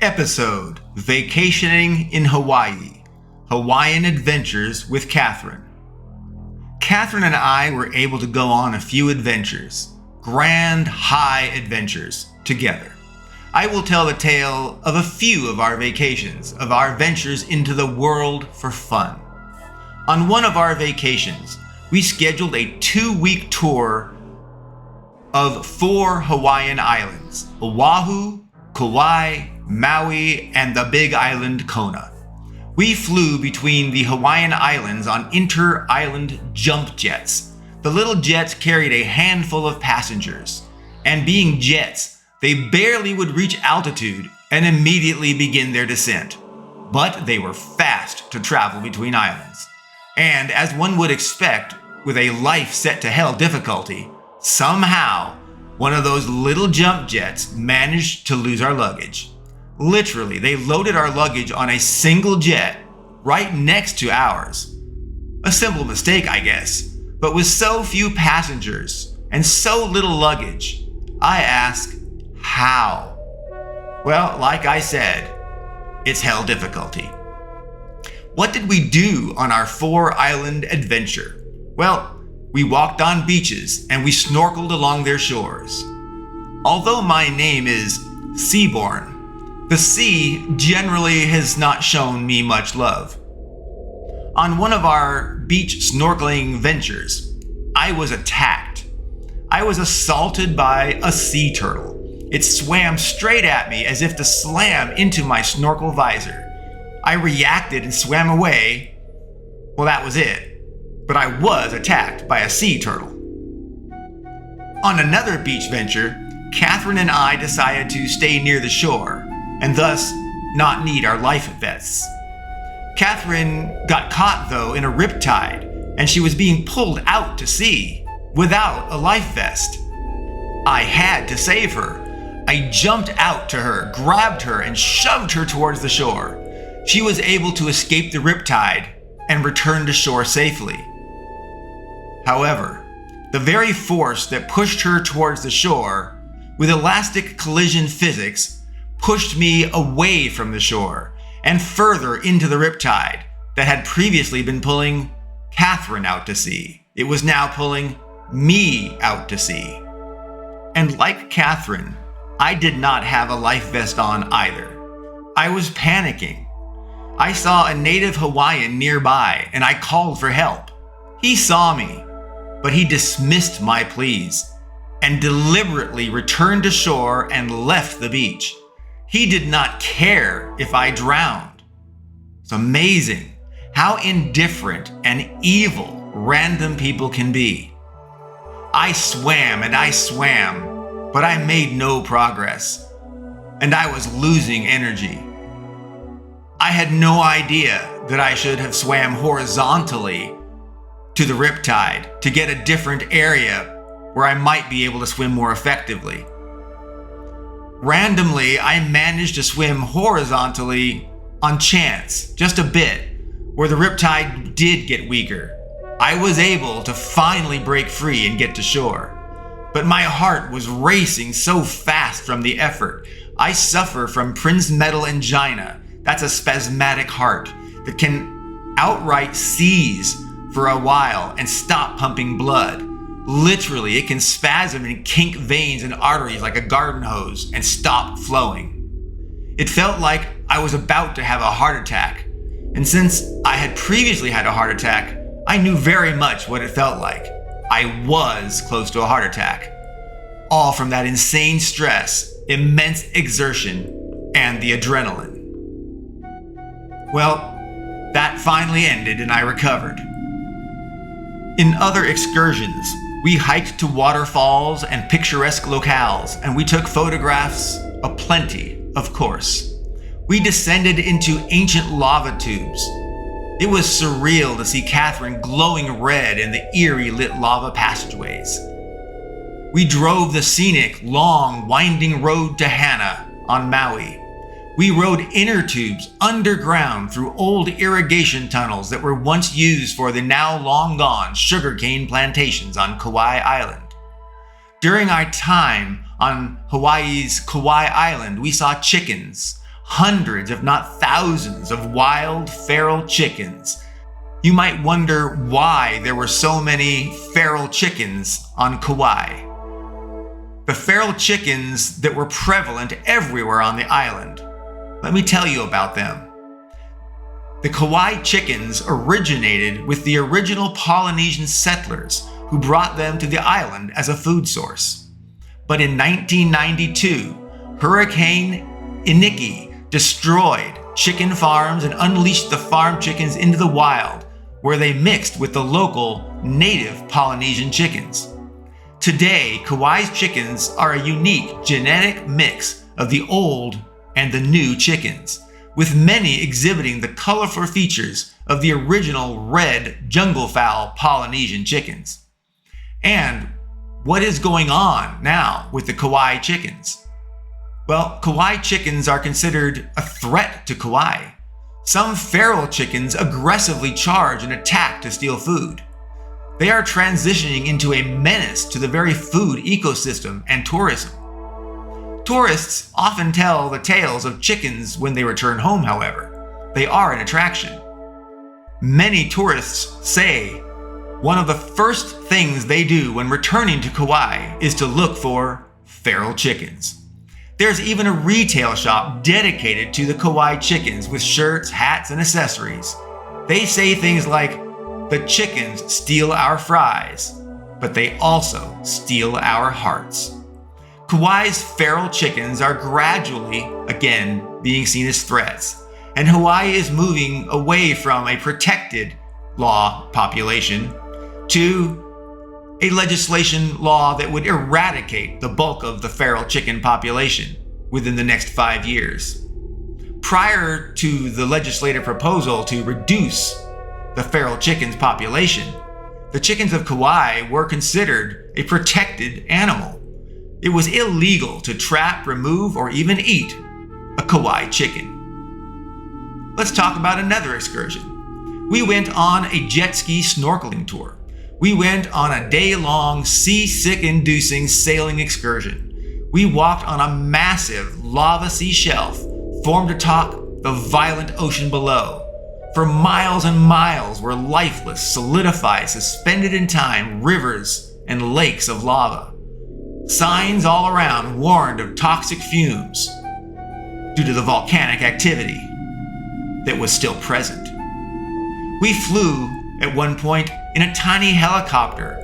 Episode: Vacationing in Hawaii. Hawaiian Adventures with Catherine. Catherine and I were able to go on a few adventures, grand, high adventures, together. I will tell the tale of a few of our vacations, of our ventures into the world for fun. On one of our vacations, we scheduled a 2-week tour of 4 Hawaiian islands: Oahu, Kauai, Maui, and the big island Kona. We flew between the Hawaiian Islands on inter-island jump jets. The little jets carried a handful of passengers, and being jets, they barely would reach altitude and immediately begin their descent. But they were fast to travel between islands. And as one would expect, with a life set to hell difficulty, somehow one of those little jump jets managed to lose our luggage. Literally, they loaded our luggage on a single jet right next to ours. A simple mistake, I guess, but with so few passengers and so little luggage, I ask, how? Well, like I said, it's hell difficulty. What did we do on our 4-island adventure? Well, we walked on beaches and we snorkeled along their shores. Although my name is Seaborn, the sea generally has not shown me much love. On one of our beach snorkeling ventures, I was attacked. I was assaulted by a sea turtle. It swam straight at me as if to slam into my snorkel visor. I reacted and swam away. Well, that was it. But I was attacked by a sea turtle. On another beach venture, Catherine and I decided to stay near the shore, and thus not need our life vests. Catherine got caught, though, in a riptide, and she was being pulled out to sea without a life vest. I had to save her. I jumped out to her, grabbed her, and shoved her towards the shore. She was able to escape the riptide and return to shore safely. However, the very force that pushed her towards the shore, with elastic collision physics, pushed me away from the shore and further into the riptide that had previously been pulling Catherine out to sea. It was now pulling me out to sea. And like Catherine, I did not have a life vest on either. I was panicking. I saw a native Hawaiian nearby and I called for help. He saw me, but he dismissed my pleas and deliberately returned to shore and left the beach. He did not care if I drowned. It's amazing how indifferent and evil random people can be. I swam and I swam, but I made no progress, and I was losing energy. I had no idea that I should have swam horizontally to the riptide to get a different area where I might be able to swim more effectively. Randomly, I managed to swim horizontally on chance, just a bit, where the riptide did get weaker. I was able to finally break free and get to shore. But my heart was racing so fast from the effort. I suffer from Prince metal angina. That's a spasmodic heart that can outright seize for a while and stop pumping blood. Literally, it can spasm and kink veins and arteries like a garden hose and stop flowing. It felt like I was about to have a heart attack. And since I had previously had a heart attack, I knew very much what it felt like. I was close to a heart attack. All from that insane stress, immense exertion, and the adrenaline. Well, that finally ended and I recovered. In other excursions, we hiked to waterfalls and picturesque locales, and we took photographs aplenty, of course. We descended into ancient lava tubes. It was surreal to see Catherine glowing red in the eerie lit lava passageways. We drove the scenic, long, winding road to Hana on Maui. We rode inner tubes underground through old irrigation tunnels that were once used for the now long gone sugarcane plantations on Kauai Island. During our time on Hawaii's Kauai Island, we saw chickens, hundreds, if not thousands, of wild feral chickens. You might wonder why there were so many feral chickens on Kauai. The feral chickens that were prevalent everywhere on the island. Let me tell you about them. The Kauai chickens originated with the original Polynesian settlers who brought them to the island as a food source. But in 1992, Hurricane Iniki destroyed chicken farms and unleashed the farm chickens into the wild, where they mixed with the local native Polynesian chickens. Today, Kauai's chickens are a unique genetic mix of the old and the new chickens, with many exhibiting the colorful features of the original red junglefowl Polynesian chickens. And what is going on now with the Kauai chickens? Well, Kauai chickens are considered a threat to Kauai. Some feral chickens aggressively charge and attack to steal food. They are transitioning into a menace to the very food ecosystem and tourism. Tourists often tell the tales of chickens when they return home, however. They are an attraction. Many tourists say one of the first things they do when returning to Kauai is to look for feral chickens. There's even a retail shop dedicated to the Kauai chickens with shirts, hats, and accessories. They say things like, "The chickens steal our fries, but they also steal our hearts." Kauai's feral chickens are gradually, again, being seen as threats, and Hawaii is moving away from a protected law population to a legislation law that would eradicate the bulk of the feral chicken population within the next 5 years. Prior to the legislative proposal to reduce the feral chickens population, the chickens of Kauai were considered a protected animal. It was illegal to trap, remove, or even eat a Kauai chicken. Let's talk about another excursion. We went on a jet ski snorkeling tour. We went on a day-long, seasick-inducing sailing excursion. We walked on a massive lava sea shelf formed atop the violent ocean below. For miles and miles were lifeless, solidified, suspended in time rivers and lakes of lava. Signs all around warned of toxic fumes due to the volcanic activity that was still present. We flew at one point in a tiny helicopter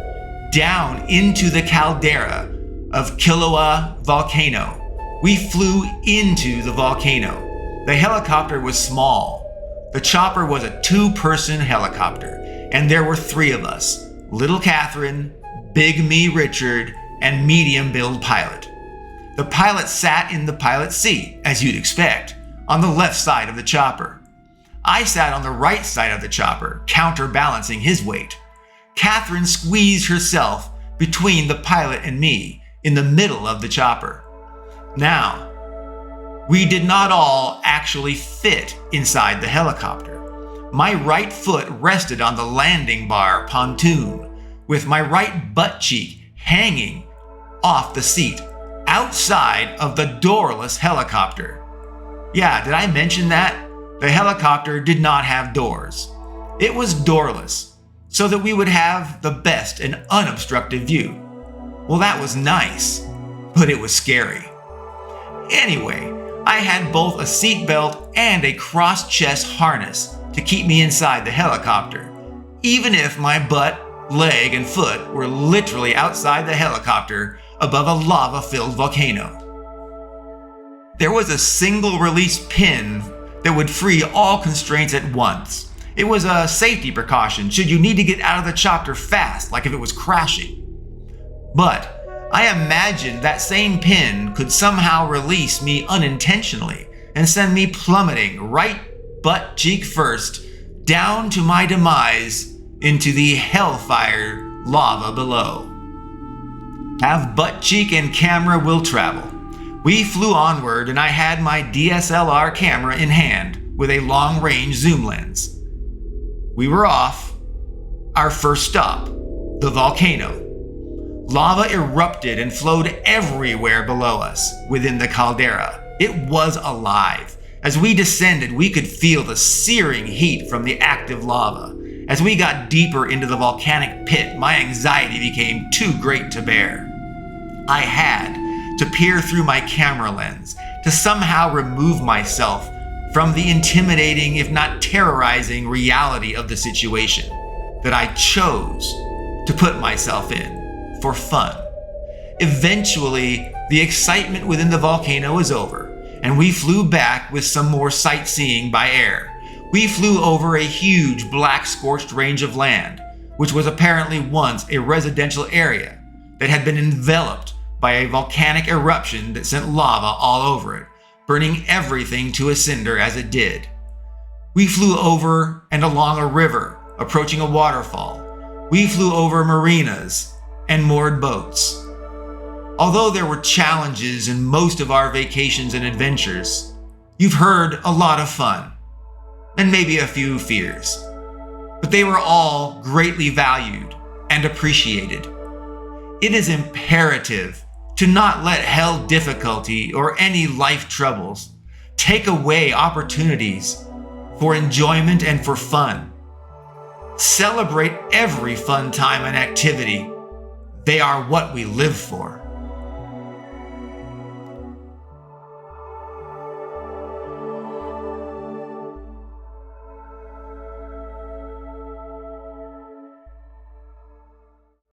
down into the caldera of Kilauea volcano. We flew into the volcano. The helicopter was small. The chopper was a 2-person helicopter, and there were 3 of us: Little Catherine, Big Me Richard, and Medium Build Pilot. The pilot sat in the pilot's seat, as you'd expect, on the left side of the chopper. I sat on the right side of the chopper, counterbalancing his weight. Catherine squeezed herself between the pilot and me in the middle of the chopper. Now, we did not all actually fit inside the helicopter. My right foot rested on the landing bar pontoon, with my right butt cheek hanging off the seat, outside of the doorless helicopter. Yeah, did I mention that? The helicopter did not have doors. It was doorless, so that we would have the best and unobstructed view. Well, that was nice, but it was scary. Anyway, I had both a seatbelt and a cross-chest harness to keep me inside the helicopter, even if my butt, leg, and foot were literally outside the helicopter above a lava-filled volcano. There was a single-release pin that would free all constraints at once. It was a safety precaution should you need to get out of the chopper fast, like if it was crashing. But I imagined that same pin could somehow release me unintentionally and send me plummeting right butt cheek first down to my demise into the hellfire lava below. Have butt cheek and camera will travel. We flew onward and I had my DSLR camera in hand with a long-range zoom lens. We were off. Our first stop, the volcano. Lava erupted and flowed everywhere below us within the caldera. It was alive. As we descended, we could feel the searing heat from the active lava. As we got deeper into the volcanic pit, my anxiety became too great to bear. I had to peer through my camera lens to somehow remove myself from the intimidating, if not terrorizing, reality of the situation that I chose to put myself in for fun. Eventually, the excitement within the volcano was over, and we flew back with some more sightseeing by air. We flew over a huge black scorched range of land, which was apparently once a residential area that had been enveloped by a volcanic eruption that sent lava all over it, burning everything to a cinder as it did. We flew over and along a river, approaching a waterfall. We flew over marinas and moored boats. Although there were challenges in most of our vacations and adventures, you've heard a lot of fun, and maybe a few fears. But they were all greatly valued and appreciated. It is imperative to not let hell difficulty or any life troubles take away opportunities for enjoyment and for fun. Celebrate every fun time and activity. They are what we live for.